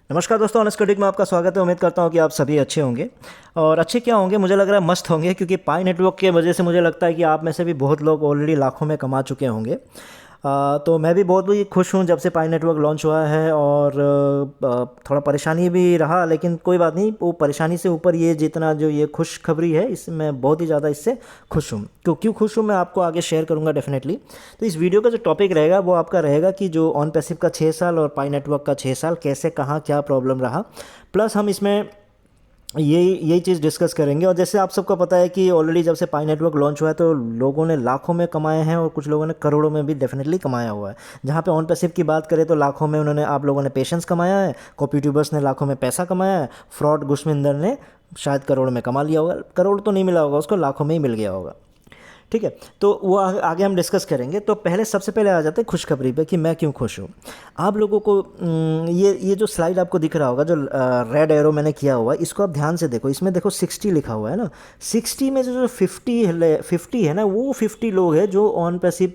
नमस्कार दोस्तों, honest critic में आपका स्वागत है। उम्मीद करता हूँ कि आप सभी अच्छे होंगे। और अच्छे क्या होंगे, मुझे लग रहा है मस्त होंगे, क्योंकि पाई नेटवर्क की वजह से मुझे लगता है कि आप में से भी बहुत लोग ऑलरेडी लाखों में कमा चुके होंगे। तो मैं भी बहुत ही खुश हूँ जब से पाई नेटवर्क लॉन्च हुआ है। और थोड़ा परेशानी भी रहा, लेकिन कोई बात नहीं। वो परेशानी से ऊपर ये जितना जो ये खुशखबरी है, इससे मैं बहुत ही ज़्यादा इससे खुश हूँ। क्यों खुश हूँ मैं आपको आगे शेयर करूँगा डेफिनेटली। तो इस वीडियो का जो टॉपिक रहेगा वो आपका रहेगा कि जो ऑन पैसिव का 6 साल और पाई नेटवर्क का 6 साल कैसे कहाँ क्या प्रॉब्लम रहा। प्लस हम इसमें यही चीज़ डिस्कस करेंगे। और जैसे आप सबको पता है कि ऑलरेडी जब से पाई नेटवर्क लॉन्च हुआ है तो लोगों ने लाखों में कमाए हैं और कुछ लोगों ने करोड़ों में भी डेफिनेटली कमाया हुआ है। जहाँ पे ऑन पैसिव की बात करें तो लाखों में आप लोगों ने पेशेंस कमाया है, कॉपी यूट्यूबर्स ने लाखों में पैसा कमाया है, फ्रॉड गुशमिंदर ने शायद करोड़ में कमा लिया होगा। करोड़ तो नहीं मिला होगा उसको, लाखों में ही मिल गया होगा। ठीक है, तो वो आगे हम डिस्कस करेंगे। तो सबसे पहले आ जाते हैं खुशखबरी पे कि मैं क्यों खुश हूँ। आप लोगों को ये जो स्लाइड आपको दिख रहा होगा, जो रेड एरो मैंने किया हुआ है, इसको आप ध्यान से देखो। इसमें देखो 60 लिखा हुआ है ना। 60 में जो 50 है ना, वो 50 लोग हैं जो ऑन पैसिव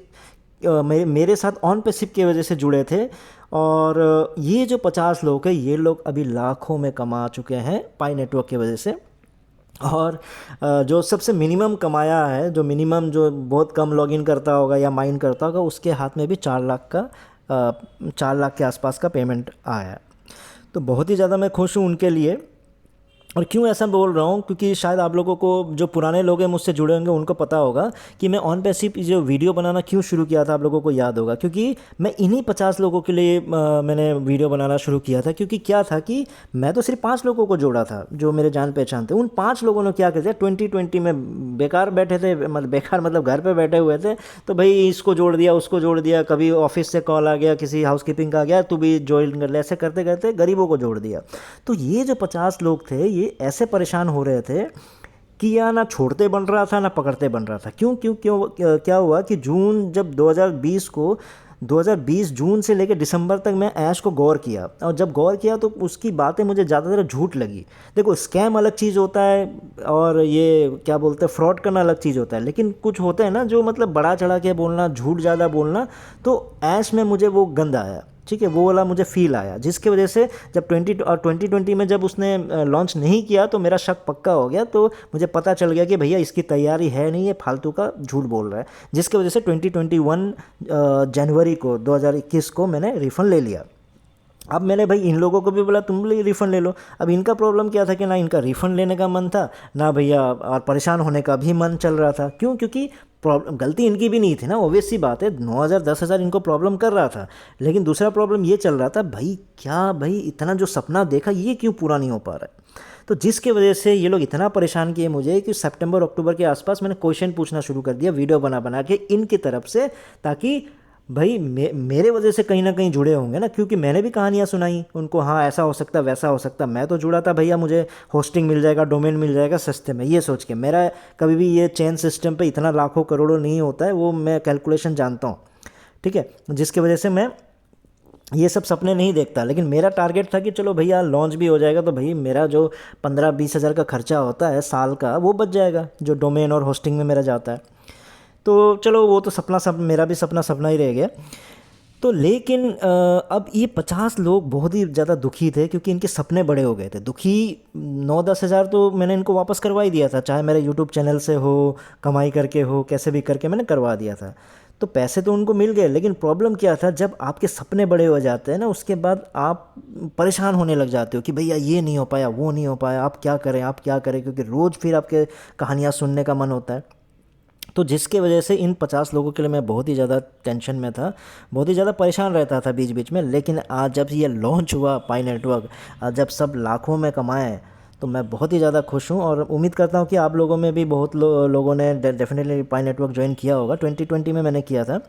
मेरे साथ ऑन पैसिव की वजह से जुड़े थे। और ये जो 50 लोग हैं, ये लोग अभी लाखों में कमा चुके हैं पाई नेटवर्क की वजह से। और जो सबसे मिनिमम कमाया है, जो मिनिमम जो बहुत कम लॉगिन करता होगा या माइन करता होगा, उसके हाथ में भी 4 लाख का 4 लाख के आसपास का पेमेंट आया है। तो बहुत ही ज़्यादा मैं खुश हूँ उनके लिए। और क्यों ऐसा बोल रहा हूँ, क्योंकि शायद आप लोगों को, जो पुराने लोग हैं मुझसे जुड़े होंगे, उनको पता होगा कि मैं ऑन पैसिव जो वीडियो बनाना क्यों शुरू किया था। आप लोगों को याद होगा, क्योंकि मैं इन्हीं 50 लोगों के लिए मैंने वीडियो बनाना शुरू किया था। क्योंकि क्या था कि मैं तो सिर्फ 5 लोगों को जोड़ा था जो मेरे जान पहचान थे। उन 5 लोगों ने क्या किया, 2020 में बेकार बैठे थे, मतलब बेकार मतलब घर पर बैठे हुए थे। तो भाई इसको जोड़ दिया, उसको जोड़ दिया, कभी ऑफिस से कॉल आ गया, किसी हाउसकीपिंग का आ गया, तू भी ज्वाइन कर ले, ऐसे करते करते गरीबों को जोड़ दिया। तो ये जो 50 लोग थे, ये ऐसे परेशान हो रहे थे कि या ना छोड़ते बन रहा था ना पकड़ते बन रहा था। क्यों क्यों क्यों क्या हुआ कि जून जब 2020 जून से लेकर दिसंबर तक मैं ऐश को गौर किया। और जब गौर किया तो उसकी बातें मुझे ज़्यादातर झूठ लगी। देखो, स्कैम अलग चीज़ होता है और ये क्या बोलते हैं, फ्रॉड करना अलग चीज़ होता है। लेकिन कुछ होते हैं ना जो मतलब बड़ा चढ़ा के बोलना, झूठ ज़्यादा बोलना। तो ऐश में मुझे वो गंद आया। ठीक है, वो वाला मुझे फील आया, जिसकी वजह से जब 2020 में जब उसने लॉन्च नहीं किया तो मेरा शक पक्का हो गया। तो मुझे पता चल गया कि भैया इसकी तैयारी है नहीं, ये फालतू का झूठ बोल रहा है। जिसकी वजह से 2021 जनवरी को 2021 को मैंने रिफ़ंड ले लिया। अब मैंने भाई इन लोगों को भी बोला तुम भी रिफ़ंड ले लो। अब इनका प्रॉब्लम क्या था कि ना इनका रिफ़ंड लेने का मन था, ना भैया और परेशान होने का भी मन चल रहा था। क्यों? क्योंकि प्रॉब्लम गलती इनकी भी नहीं थी ना, ऑब्वियस सी बात है। 9,000 10,000 इनको प्रॉब्लम कर रहा था। लेकिन दूसरा प्रॉब्लम ये चल रहा था, भाई इतना जो सपना देखा ये क्यों पूरा नहीं हो पा रहा है। तो जिसके वजह से ये लोग इतना परेशान किए मुझे कि सितंबर अक्टूबर के आसपास मैंने क्वेश्चन पूछना शुरू कर दिया वीडियो बना बना के इनकी तरफ से, ताकि भाई मेरे वजह से कहीं ना कहीं जुड़े होंगे ना। क्योंकि मैंने भी कहानियाँ सुनाई उनको, हाँ ऐसा हो सकता वैसा हो सकता। मैं तो जुड़ा था भैया, मुझे होस्टिंग मिल जाएगा, डोमेन मिल जाएगा सस्ते में, ये सोच के। मेरा कभी भी ये चेन सिस्टम पे इतना लाखों करोड़ों नहीं होता है, वो मैं कैलकुलेशन जानता हूँ। ठीक है, जिसकी वजह से मैं ये सब सपने नहीं देखता। लेकिन मेरा टारगेट था कि चलो भैया लॉन्च भी हो जाएगा तो भाई मेरा जो 15-20 हज़ार का खर्चा होता है साल का, वो बच जाएगा जो डोमेन और होस्टिंग में मेरा जाता है। तो चलो वो तो सपना, सब मेरा भी सपना सपना ही रह गया। तो लेकिन अब ये 50 लोग बहुत ही ज़्यादा दुखी थे, क्योंकि इनके सपने बड़े हो गए थे। दुखी 9-10 हज़ार तो मैंने इनको वापस करवा ही दिया था, चाहे मेरे यूट्यूब चैनल से हो, कमाई करके हो, कैसे भी करके मैंने करवा दिया था। तो पैसे तो उनको मिल गए, लेकिन प्रॉब्लम क्या था, जब आपके सपने बड़े हो जाते हैं ना, उसके बाद आप परेशान होने लग जाते हो कि भैया ये नहीं हो पाया, वो नहीं हो पाया, आप क्या करें, आप क्या करें। क्योंकि रोज़ फिर आपके कहानियाँ सुनने का मन होता है। तो जिसके वजह से इन 50 लोगों के लिए मैं बहुत ही ज़्यादा टेंशन में था, बहुत ही ज़्यादा परेशान रहता था बीच बीच में। लेकिन आज जब ये लॉन्च हुआ पाई नेटवर्क, जब सब लाखों में कमाए, तो मैं बहुत ही ज़्यादा खुश हूँ। और उम्मीद करता हूँ कि आप लोगों में भी बहुत लोगों ने डेफिनेटली पाई नेटवर्क ज्वाइन किया होगा। 2020 में मैंने किया था।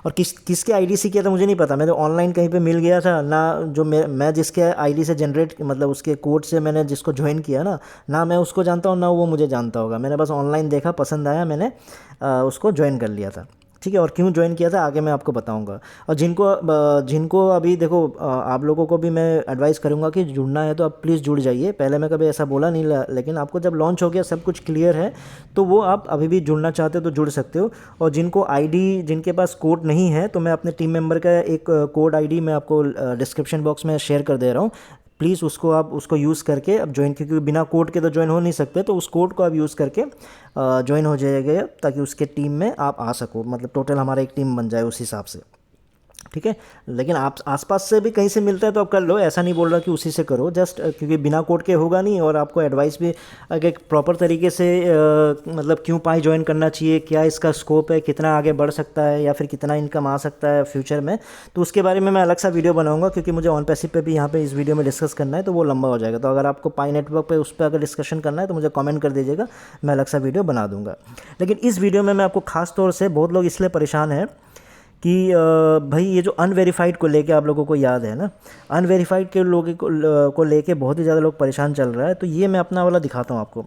और किसके आईडी से किया था मुझे नहीं पता, मैं तो ऑनलाइन कहीं पे मिल गया था ना। जो मैं जिसके आईडी से जनरेट, मतलब उसके कोड से मैंने जिसको ज्वाइन किया ना मैं उसको जानता हूँ ना वो मुझे जानता होगा। मैंने बस ऑनलाइन देखा, पसंद आया, मैंने उसको ज्वाइन कर लिया था। ठीक है, और क्यों ज्वाइन किया था आगे मैं आपको बताऊंगा। और जिनको अभी देखो, आप लोगों को भी मैं एडवाइस करूंगा कि जुड़ना है तो आप प्लीज़ जुड़ जाइए। पहले मैं कभी ऐसा बोला नहीं, लेकिन आपको जब लॉन्च हो गया, सब कुछ क्लियर है, तो वो आप अभी भी जुड़ना चाहते हो तो जुड़ सकते हो। और जिनके पास कोड नहीं है, तो मैं अपने टीम मेंबर का एक कोड आईडी मैं आपको डिस्क्रिप्शन बॉक्स में शेयर कर दे रहा हूँ। प्लीज़ उसको आप उसको यूज़ करके अब ज्वाइन, क्योंकि बिना कोड के तो ज्वाइन हो नहीं सकते, तो उस कोड को आप यूज़ करके ज्वाइन हो जाइएगा, ताकि उसके टीम में आप आ सको, मतलब टोटल हमारा एक टीम बन जाए उस हिसाब से। ठीक है, लेकिन आप आसपास से भी कहीं से मिलता है तो आप कर लो, ऐसा नहीं बोल रहा कि उसी से करो, जस्ट क्योंकि बिना कोड के होगा नहीं, और आपको एडवाइस भी अगर एक प्रॉपर तरीके से मतलब क्यों पाई ज्वाइन करना चाहिए, क्या इसका स्कोप है, कितना आगे बढ़ सकता है या फिर कितना इनकम आ सकता है फ्यूचर में, तो उसके बारे में मैं अलग सा वीडियो बनाऊंगा, क्योंकि मुझे ऑन पैसिव पे भी यहाँ पे इस वीडियो में डिस्कस करना है, तो वो लंबा हो जाएगा। तो अगर आपको पाई नेटवर्क पे उस पर अगर डिस्कशन करना है तो मुझे कमेंट कर दीजिएगा, मैं अलग सा वीडियो बना दूंगा। लेकिन इस वीडियो में मैं आपको खास तौर से, बहुत लोग इसलिए परेशान हैं कि भाई ये जो अनवेरीफाइड को लेके आप लोगों को याद है ना, अनवेरीफाइड के लोगों को लेके बहुत ही ज़्यादा लोग परेशान चल रहा है। तो ये मैं अपना वाला दिखाता हूँ आपको।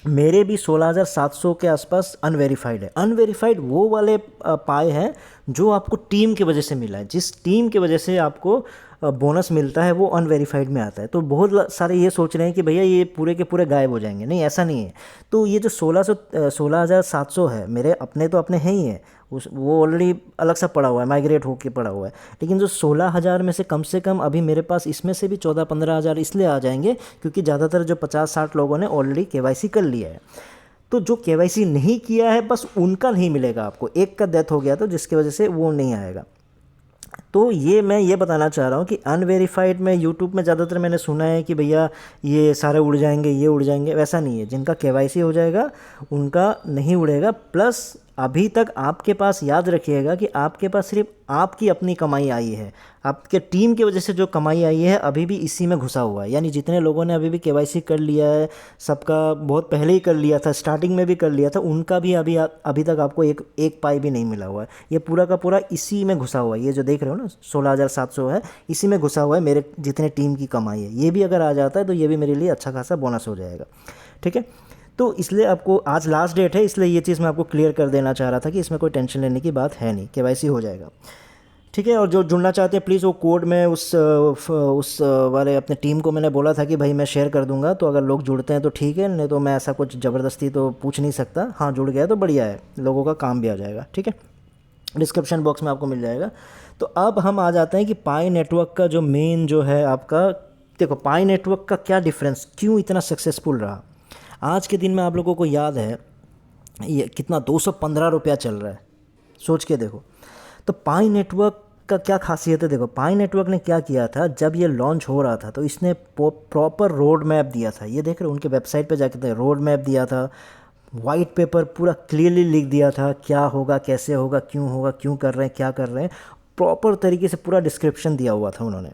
मेरे भी 16,700 के आसपास अनवेरीफाइड है। अनवेरीफाइड वो वाले पाए हैं जो आपको टीम की वजह से मिला है, जिस टीम की वजह से आपको बोनस मिलता है वो अनवेरीफाइड में आता है। तो बहुत सारे ये सोच रहे हैं कि भैया ये पूरे के पूरे गायब हो जाएंगे, नहीं ऐसा नहीं है। तो ये जो 16,700 है, मेरे अपने तो अपने हैं ही है, उस वो ऑलरेडी अलग सा पड़ा हुआ है, माइग्रेट होके पड़ा हुआ है। लेकिन जो 16,000 में से कम अभी मेरे पास इसमें से भी 14-15 हज़ार इसलिए आ जाएंगे क्योंकि ज़्यादातर जो 50-60 लोगों ने ऑलरेडी केवाईसी कर लिया है। तो जो केवाईसी नहीं किया है बस उनका नहीं मिलेगा आपको, एक का डेथ हो गया तो जिसकी वजह से वो नहीं आएगा। तो ये मैं ये बताना चाह रहा हूँ कि अनवेरीफाइड में यूट्यूब में ज़्यादातर मैंने सुना है कि भैया ये सारे उड़ जाएंगे, ये उड़ जाएंगे, वैसा नहीं है। जिनका केवाईसी हो जाएगा उनका नहीं उड़ेगा। प्लस अभी तक आपके पास, याद रखिएगा कि आपके पास सिर्फ आपकी अपनी कमाई आई है, आपके टीम की वजह से जो कमाई आई है अभी भी इसी में घुसा हुआ है। यानी जितने लोगों ने अभी भी केवाईसी कर लिया है, सबका बहुत पहले ही कर लिया था, स्टार्टिंग में भी कर लिया था, उनका भी अभी तक आपको एक पाई भी नहीं मिला हुआ है। ये पूरा का पूरा इसी में घुसा हुआ है। ये जो देख रहे हो ना 16,700 है, इसी में घुसा हुआ है मेरे जितने टीम की कमाई है। ये भी अगर आ जाता है तो ये भी मेरे लिए अच्छा खासा बोनस हो जाएगा। ठीक है, तो इसलिए आपको आज लास्ट डेट है, इसलिए ये चीज़ मैं आपको क्लियर कर देना चाह रहा था कि इसमें कोई टेंशन लेने की बात है नहीं, केवाईसी हो जाएगा। ठीक है, और जो जुड़ना चाहते हैं प्लीज़ वो कोड में उस वाले अपने टीम को मैंने बोला था कि भाई मैं शेयर कर दूंगा, तो अगर लोग जुड़ते हैं तो ठीक है, नहीं तो मैं ऐसा कुछ ज़बरदस्ती तो पूछ नहीं सकता। हाँ, जुड़ गया तो बढ़िया है, लोगों का काम भी आ जाएगा। ठीक है, डिस्क्रिप्शन बॉक्स में आपको मिल जाएगा। तो अब हम आ जाते हैं कि पाई नेटवर्क का जो मेन जो है आपका, देखो पाई नेटवर्क का क्या डिफरेंस, क्यों इतना सक्सेसफुल रहा। आज के दिन में आप लोगों को याद है ये कितना 215 रुपया चल रहा है, सोच के देखो। तो पाई नेटवर्क का क्या खासियत है, देखो पाई नेटवर्क ने क्या किया था, जब ये लॉन्च हो रहा था तो इसने प्रॉपर रोड मैप दिया था। ये देख रहे हो उनके वेबसाइट पे जाके रोड मैप दिया था, वाइट पेपर पूरा क्लियरली लिख दिया था, क्या होगा, कैसे होगा, क्यों कर रहे हैं, क्या कर रहे हैं, प्रॉपर तरीके से पूरा डिस्क्रिप्शन दिया हुआ था उन्होंने।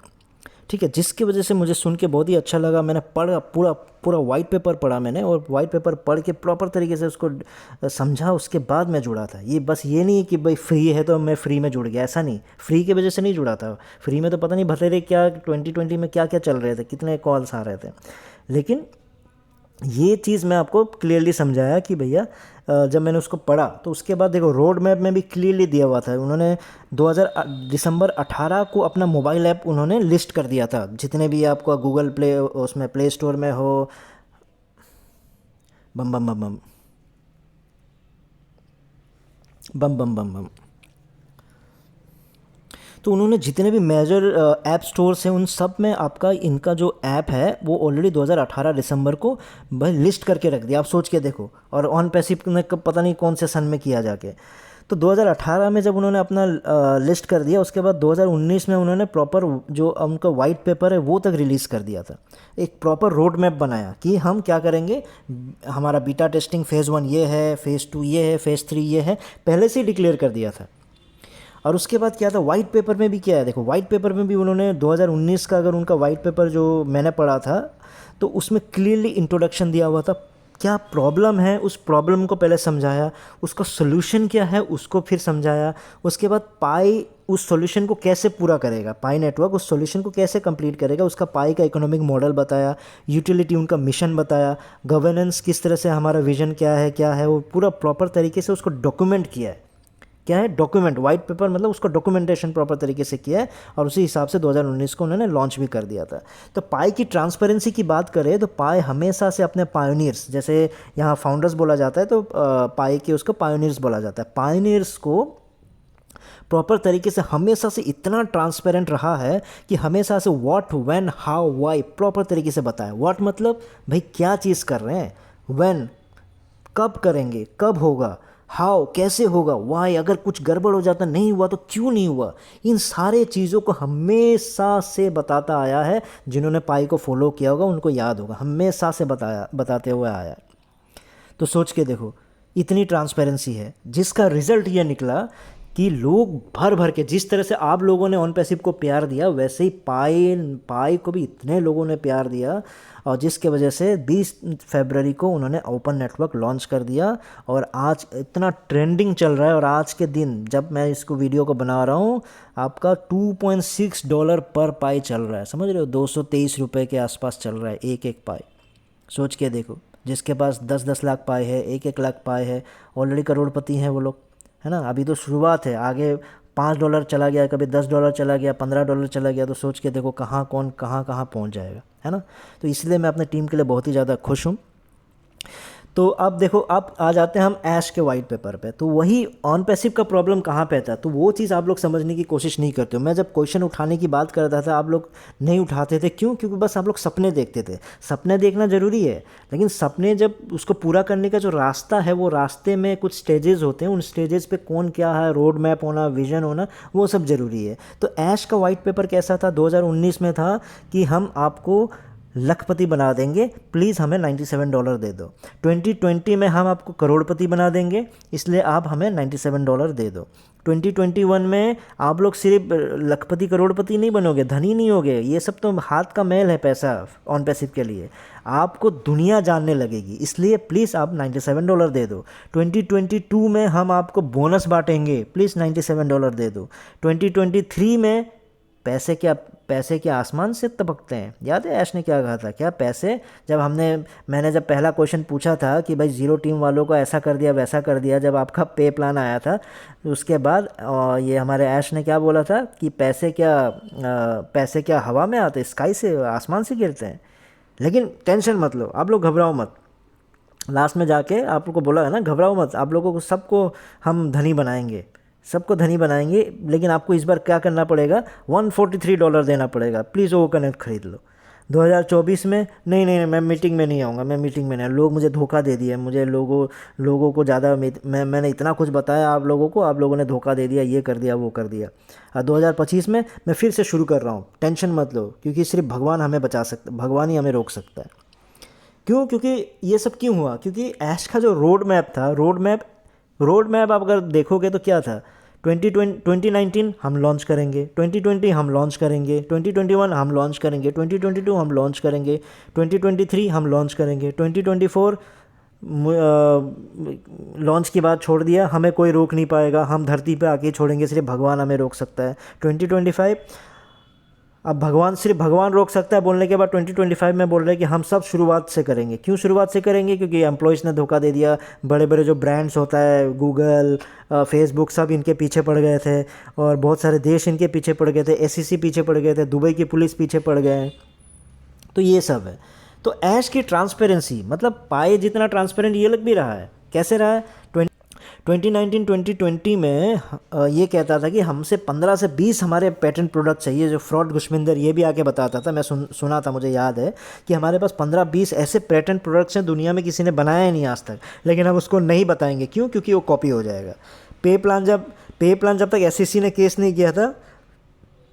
ठीक है, जिसकी वजह से मुझे सुन के बहुत ही अच्छा लगा। मैंने पढ़ा, पूरा पूरा वाइट पेपर पढ़ा मैंने, और वाइट पेपर पढ़ के प्रॉपर तरीके से उसको समझा, उसके बाद मैं जुड़ा था। ये बस ये नहीं कि भाई फ्री है तो मैं फ्री में जुड़ गया, ऐसा नहीं। फ्री की वजह से नहीं जुड़ा था, फ्री में तो पता नहीं भतेरे क्या 2020 में क्या क्या चल रहे थे, कितने कॉल्स आ रहे थे। लेकिन ये चीज़ मैं आपको क्लियरली समझाया कि भैया जब मैंने उसको पढ़ा तो उसके बाद देखो रोड मैप में भी क्लियरली दिया हुआ था। उन्होंने दिसंबर 18 को अपना मोबाइल ऐप उन्होंने लिस्ट कर दिया था, जितने भी आपको गूगल प्ले उसमें प्ले स्टोर में हो। बम बम बम बम बम बम बम बम। तो उन्होंने जितने भी मेजर ऐप स्टोर्स हैं उन सब में आपका इनका जो ऐप है वो ऑलरेडी 2018 दिसंबर को भाई लिस्ट करके रख दिया। आप सोच के देखो, और ऑन पैसिव ने पता नहीं कौन से सन में किया जाके। तो 2018 में जब उन्होंने अपना लिस्ट कर दिया, उसके बाद 2019 में उन्होंने प्रॉपर जो उनका वाइट पेपर है वो तक रिलीज़ कर दिया था। एक प्रॉपर रोड मैप बनाया कि हम क्या करेंगे, हमारा बीटा टेस्टिंग फ़ेज़ 1 ये है, फ़ेज़ 2 ये है, फ़ेज़ 3 ये है, पहले से ही डिक्लेयर कर दिया था। और उसके बाद क्या था, वाइट पेपर में भी क्या है, देखो वाइट पेपर में भी उन्होंने 2019 का अगर उनका वाइट पेपर जो मैंने पढ़ा था तो उसमें क्लियरली इंट्रोडक्शन दिया हुआ था। क्या प्रॉब्लम है उस प्रॉब्लम को पहले समझाया, उसका सोल्यूशन क्या है उसको फिर समझाया, उसके बाद पाई उस सॉल्यूशन को कैसे पूरा करेगा, पाई नेटवर्क उस सॉल्यूशन को कैसे कंप्लीट करेगा, उसका पाई का इकोनॉमिक मॉडल बताया, यूटिलिटी उनका मिशन बताया, गवर्नेंस किस तरह से, हमारा विजन क्या है वो पूरा प्रॉपर तरीके से उसको डॉक्यूमेंट किया है। क्या है डॉक्यूमेंट, वाइट पेपर मतलब उसका डॉक्यूमेंटेशन प्रॉपर तरीके से किया है, और उसी हिसाब से 2019 को उन्होंने लॉन्च भी कर दिया था। तो पाई की ट्रांसपेरेंसी की बात करें तो पाई हमेशा से अपने पायोनियर्स, जैसे यहाँ फाउंडर्स बोला जाता है तो पाई के उसको पायोनियर्स बोला जाता है, पायोनियर्स को प्रॉपर तरीके से हमेशा से इतना ट्रांसपेरेंट रहा है कि हमेशा से what, when, how, why proper तरीके से बताया। व्हाट मतलब भाई क्या चीज़ कर रहे हैं, व्हेन कब करेंगे, कब होगा, हाउ कैसे होगा, वाई अगर कुछ गड़बड़ हो जाता नहीं हुआ तो क्यों नहीं हुआ, इन सारे चीज़ों को हमेशा से बताता आया है। जिन्होंने पाई को फॉलो किया होगा उनको याद होगा, हमेशा से बताते हुए आया है। तो सोच के देखो, इतनी ट्रांसपेरेंसी है जिसका रिजल्ट ये निकला कि लोग भर भर के, जिस तरह से आप लोगों ने ऑन पैसिव को प्यार दिया वैसे ही पाई को भी इतने लोगों ने प्यार दिया, और जिसके वजह से 20 फरवरी को उन्होंने ओपन नेटवर्क लॉन्च कर दिया। और आज इतना ट्रेंडिंग चल रहा है, और आज के दिन जब मैं इसको वीडियो को बना रहा हूँ आपका $2.6 पर पाई चल रहा है, समझ रहे हो, 223 रुपये के आसपास चल रहा है एक एक पाई। सोच के देखो, जिसके पास 10-10 लाख पाए है, 1-1 लाख पाए है, ऑलरेडी करोड़पति हैं वो लोग, है ना। अभी तो शुरुआत है, आगे $5 चला गया, कभी $10 चला गया, $15 चला गया, तो सोच के देखो कहाँ कौन कहाँ कहाँ पहुँच जाएगा, है ना। तो इसलिए मैं अपने टीम के लिए बहुत ही ज़्यादा खुश हूँ। तो अब देखो, अब आ जाते हैं हम ऐश के वाइट पेपर पे। तो वही ऑन पैसिव का प्रॉब्लम कहाँ पे था, तो वो चीज़ आप लोग समझने की कोशिश नहीं करते हो। मैं जब क्वेश्चन उठाने की बात कर रहा था आप लोग नहीं उठाते थे, क्यों? क्योंकि बस आप लोग सपने देखते थे। सपने देखना ज़रूरी है, लेकिन सपने जब उसको पूरा करने का जो रास्ता है, वो रास्ते में कुछ स्टेजेस होते हैं, उन स्टेजेस पे कौन क्या है, रोड मैप होना, विजन होना, वो सब ज़रूरी है। तो ऐश का वाइट पेपर कैसा था 2019 में था कि हम आपको लखपति बना देंगे, प्लीज़ हमें $97 दे दो। 2020 में हम आपको करोड़पति बना देंगे, इसलिए आप हमें $97 दे दो। 2021 में आप लोग सिर्फ लखपति करोड़पति नहीं बनोगे, धनी नहीं होगे, ये सब तो हाथ का मैल है पैसा ऑन पैसिव के लिए। आपको दुनिया जानने लगेगी, इसलिए प्लीज़ आप $97 दे दो। 2022 में हम आपको बोनस बांटेंगे, प्लीज़ $97 दे दो। 2023 में पैसे क्या आसमान से टपकते हैं। याद है ऐश ने क्या कहा था, क्या पैसे, जब मैंने जब पहला क्वेश्चन पूछा था कि भाई जीरो टीम वालों को ऐसा कर दिया वैसा कर दिया, जब आपका पे प्लान आया था, उसके बाद ये हमारे ऐश ने क्या बोला था कि पैसे क्या हवा में आते, स्काई से, आसमान से गिरते हैं। लेकिन टेंशन मत लो, आप लोग घबराओ मत। लास्ट में जाके आप लोग को बोला है ना, घबराओ मत, आप लोगों को सबको हम धनी बनाएंगे, सबको धनी बनाएंगे। लेकिन आपको इस बार क्या करना पड़ेगा, $143 देना पड़ेगा, प्लीज़ वो कनेक्ट खरीद लो। 2024 में नहीं, मैं मीटिंग में नहीं आऊँगा, मैं मीटिंग में नहीं, लोग मुझे धोखा दे दिए, मुझे लोगों को ज़्यादा मैंने इतना कुछ बताया आप लोगों को, आप लोगों ने धोखा दे दिया, ये कर दिया वो कर दिया। 2025 में मैं फिर से शुरू कर रहा हूँ, टेंशन मत लो, क्योंकि सिर्फ भगवान हमें बचा सकता, भगवान ही हमें रोक सकता है। क्यों? क्योंकि ये सब क्यों हुआ, क्योंकि ऐश का जो रोड मैप था, रोड मैप आप अगर देखोगे तो क्या था, 2019 हम लॉन्च करेंगे, 2020 हम लॉन्च करेंगे, 2021 हम लॉन्च करेंगे, 2022 हम लॉन्च करेंगे, 2023 हम लॉन्च करेंगे, 2024 लॉन्च की बात छोड़ दिया, हमें कोई रोक नहीं पाएगा, हम धरती पे आके छोड़ेंगे, सिर्फ भगवान हमें रोक सकता है। 2025 अब सिर्फ भगवान रोक सकता है बोलने के बाद 2025 में बोल रहे हैं कि हम सब शुरुआत से करेंगे। क्यों शुरुआत से करेंगे? क्योंकि एम्प्लॉयज़ ने धोखा दे दिया, बड़े बड़े जो ब्रांड्स होता है, गूगल, फेसबुक, सब इनके पीछे पड़ गए थे, और बहुत सारे देश इनके पीछे पड़ गए थे, SEC पीछे पड़ गए थे, दुबई की पुलिस पीछे पड़ गए। तो ये सब है। तो ऐश की ट्रांसपेरेंसी, मतलब पाए जितना ट्रांसपेरेंट ये लग भी रहा है, कैसे रहा है, 2019-2020 में ये कहता था कि हमसे 15 से 20 हमारे पेटेंट प्रोडक्ट चाहिए। जो फ्रॉड गुशमिंदर ये भी आके बताता था, मैं सुना था, मुझे याद है कि हमारे पास 15-20 ऐसे पेटेंट प्रोडक्ट्स हैं दुनिया में किसी ने बनाया ही नहीं आज तक, लेकिन हम उसको नहीं बताएंगे। क्यों? क्योंकि वो कॉपी हो जाएगा। पे प्लान जब तक SEC ने केस नहीं किया था,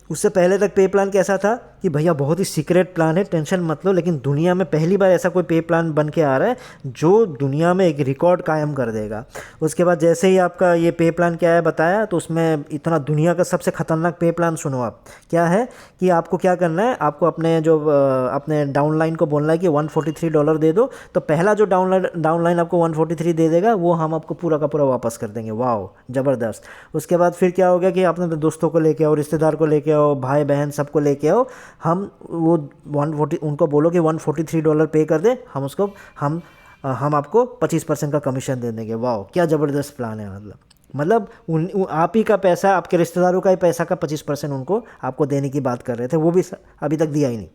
उससे पहले तक पे प्लान कैसा था कि भैया बहुत ही सीक्रेट प्लान है, टेंशन मत लो। लेकिन दुनिया में पहली बार ऐसा कोई पे प्लान बन के आ रहा है जो दुनिया में एक रिकॉर्ड कायम कर देगा। उसके बाद जैसे ही आपका ये पे प्लान क्या है बताया, तो उसमें इतना दुनिया का सबसे ख़तरनाक पे प्लान सुनो आप, क्या है कि आपको क्या करना है, आपको अपने डाउनलाइन को बोलना है कि $143 दे दो। तो पहला जो डाउनलाइन आपको 143 दे देगा, वो हम आपको पूरा का पूरा वापस कर देंगे। वाह, ज़बरदस्त। उसके बाद फिर क्या हो गया कि अपने दोस्तों को लेके आओ, रिश्तेदार को लेके आओ, भाई बहन सबको लेके आओ, उनको बोलो कि $143 पे कर दे, हम आपको 25% का कमीशन दे देंगे। वाह, क्या ज़बरदस्त प्लान है। मतलब आप ही का पैसा, आपके रिश्तेदारों का ही पैसा का 25% उनको आपको देने की बात कर रहे थे, वो भी अभी तक दिया ही नहीं।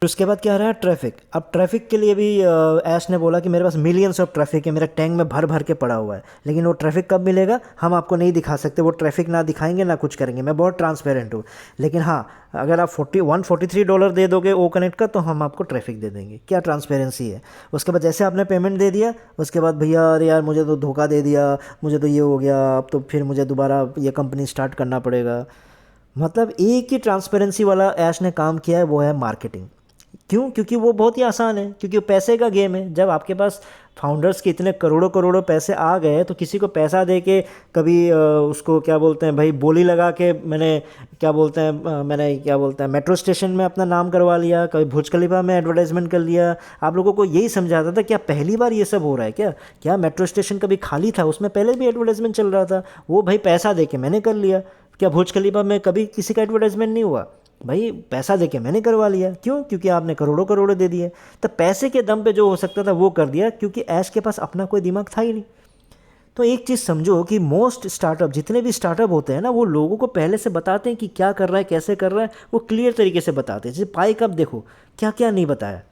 उसके बाद क्या रहा है, ट्रैफिक। अब ट्रैफिक के लिए भी ऐश ने बोला कि मेरे पास मिलियंस ऑफ ट्रैफिक है, मेरा टैंक में भर भर के पड़ा हुआ है, लेकिन वो ट्रैफिक कब मिलेगा हम आपको नहीं दिखा सकते, वो ट्रैफिक ना दिखाएंगे ना कुछ करेंगे, मैं बहुत ट्रांसपेरेंट हूँ। लेकिन हाँ, अगर आप $143 दे दोगे ओ कनेक्ट का तो हम आपको ट्रैफिक दे देंगे। क्या ट्रांसपेरेंसी है। उसके बाद जैसे आपने पेमेंट दे दिया, उसके बाद भैया अरे यार मुझे तो धोखा दे दिया, मुझे तो ये हो गया, अब तो फिर मुझे दोबारा ये कंपनी स्टार्ट करना पड़ेगा। मतलब एक ही ट्रांसपेरेंसी वाला ऐश ने काम किया है, वो है मार्केटिंग। क्यों? क्योंकि वो बहुत ही आसान है, क्योंकि वो पैसे का गेम है। जब आपके पास फाउंडर्स के इतने करोड़ों करोड़ों पैसे आ गए तो किसी को पैसा दे के कभी उसको क्या बोलते हैं भाई, बोली लगा के मैंने क्या बोलते हैं मैंने क्या बोलते हैं मेट्रो स्टेशन में अपना नाम करवा लिया, कभी भुज खलीफा में एडवर्टाइजमेंट कर लिया। आप लोगों को यही समझाता था, क्या पहली बार ये सब हो रहा है क्या? क्या मेट्रो स्टेशन कभी खाली था, उसमें पहले भी एडवर्टाइजमेंट चल रहा था, वो भाई पैसा दे के मैंने कर लिया। क्या भुज खलीफा में कभी किसी का एडवर्टाइजमेंट नहीं हुआ? भाई पैसा देके मैंने करवा लिया। क्यों? क्योंकि आपने करोड़ों करोड़ों दे दिए। तो पैसे के दम पे जो हो सकता था वो कर दिया, क्योंकि ऐश के पास अपना कोई दिमाग था ही नहीं। तो एक चीज़ समझो कि मोस्ट स्टार्टअप, जितने भी स्टार्टअप होते हैं ना, वो लोगों को पहले से बताते हैं कि क्या कर रहा है, कैसे कर रहा है, वो क्लियर तरीके से बताते हैं। जैसे पाई कप देखो, क्या क्या नहीं बताया।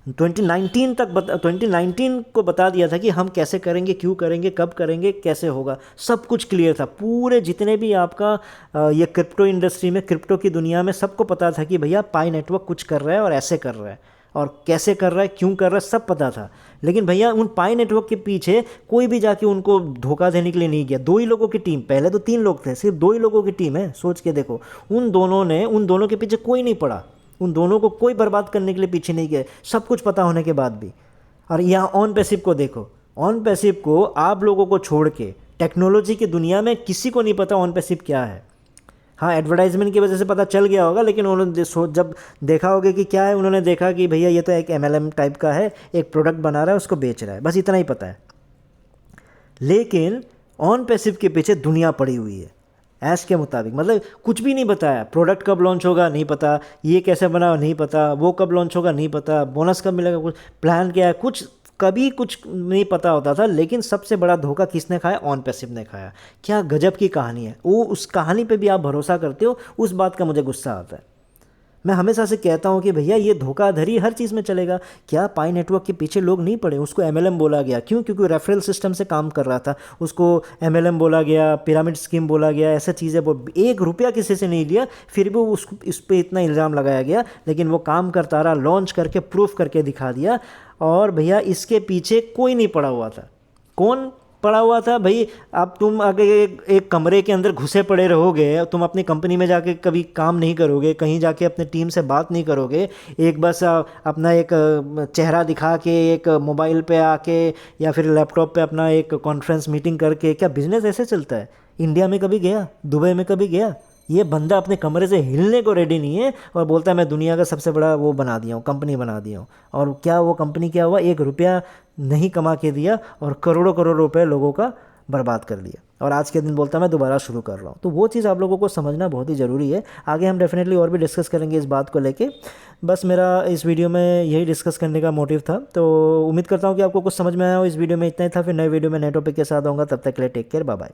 2019 को बता दिया था कि हम कैसे करेंगे, क्यों करेंगे, कब करेंगे, कैसे होगा, सब कुछ क्लियर था। पूरे जितने भी आपका ये क्रिप्टो इंडस्ट्री में, क्रिप्टो की दुनिया में सबको पता था कि भैया पाई नेटवर्क कुछ कर रहा है और ऐसे कर रहा है और कैसे कर रहा है, क्यों कर रहा है, सब पता था। लेकिन भैया उन पाई नेटवर्क के पीछे कोई भी जाके उनको धोखा देने के लिए नहीं गया। दो ही लोगों की टीम, पहले तो 3 लोग थे, सिर्फ 2 ही लोगों की टीम है, सोच के देखो। उन दोनों के पीछे कोई नहीं पड़ा, उन दोनों को कोई बर्बाद करने के लिए पीछे नहीं गए, सब कुछ पता होने के बाद भी। और यहाँ ऑन पैसिव को देखो, ऑन पैसिव को आप लोगों को छोड़ के टेक्नोलॉजी की दुनिया में किसी को नहीं पता ऑन पैसिव क्या है। हाँ, एडवर्टाइजमेंट की वजह से पता चल गया होगा, लेकिन उन्होंने जब देखा होगा कि क्या है, उन्होंने देखा कि भैया ये तो एक MLM टाइप का है, एक प्रोडक्ट बना रहा है, उसको बेच रहा है, बस इतना ही पता है। लेकिन ऑन पैसिव के पीछे दुनिया पड़ी हुई है ऐश के मुताबिक। मतलब कुछ भी नहीं बताया, प्रोडक्ट कब लॉन्च होगा नहीं पता, ये कैसे बना नहीं पता, वो कब लॉन्च होगा नहीं पता, बोनस कब मिलेगा, कुछ प्लान क्या है, कुछ कभी कुछ नहीं पता होता था। लेकिन सबसे बड़ा धोखा किसने खाया? ऑन पैसिव ने खाया। क्या गजब की कहानी है वो, उस कहानी पे भी आप भरोसा करते हो, उस बात का मुझे गुस्सा आता है। मैं हमेशा से कहता हूँ कि भैया ये धोखाधड़ी हर चीज़ में चलेगा। क्या पाई नेटवर्क के पीछे लोग नहीं पड़े? उसको MLM बोला गया, क्यों? क्योंकि रेफरल सिस्टम से काम कर रहा था, उसको MLM बोला गया, पिरामिड स्कीम बोला गया, ऐसा चीज़ें 1 रुपया किसी से नहीं लिया, फिर भी इस पर इतना इल्ज़ाम लगाया गया। लेकिन वो काम करता रहा, लॉन्च करके प्रूफ करके दिखा दिया। और भैया इसके पीछे कोई नहीं पड़ा हुआ था। कौन पड़ा हुआ था भाई? अब तुम अगर एक कमरे के अंदर घुसे पड़े रहोगे, तुम अपनी कंपनी में जाके कभी काम नहीं करोगे, कहीं जाके अपने टीम से बात नहीं करोगे, एक बस अपना एक चेहरा दिखा के, एक मोबाइल पे आके या फिर लैपटॉप पे अपना एक कॉन्फ्रेंस मीटिंग करके, क्या बिजनेस ऐसे चलता है? इंडिया में कभी गया? दुबई में कभी गया? ये बंदा अपने कमरे से हिलने को रेडी नहीं है और बोलता है मैं दुनिया का सबसे बड़ा वो बना दिया हूँ, कंपनी बना दिया हूँ। और क्या वो कंपनी क्या हुआ? 1 रुपया नहीं कमा के दिया और करोड़ों करोड़ रुपए लोगों का बर्बाद कर दिया। और आज के दिन बोलता है मैं दोबारा शुरू कर रहा हूँ। तो वो चीज़ आप लोगों को समझना बहुत ही ज़रूरी है। आगे हम डेफिनेटली और भी डिस्कस करेंगे इस बात को लेके। बस मेरा इस वीडियो में यही डिस्कस करने का मोटिव था। तो उम्मीद करता हूँ कि आपको कुछ समझ में आया हो। इस वीडियो में इतना ही था, फिर नए वीडियो में नए टॉपिक के साथ आऊँगा। तब तक के लिए टेक केयर, बाय बाय।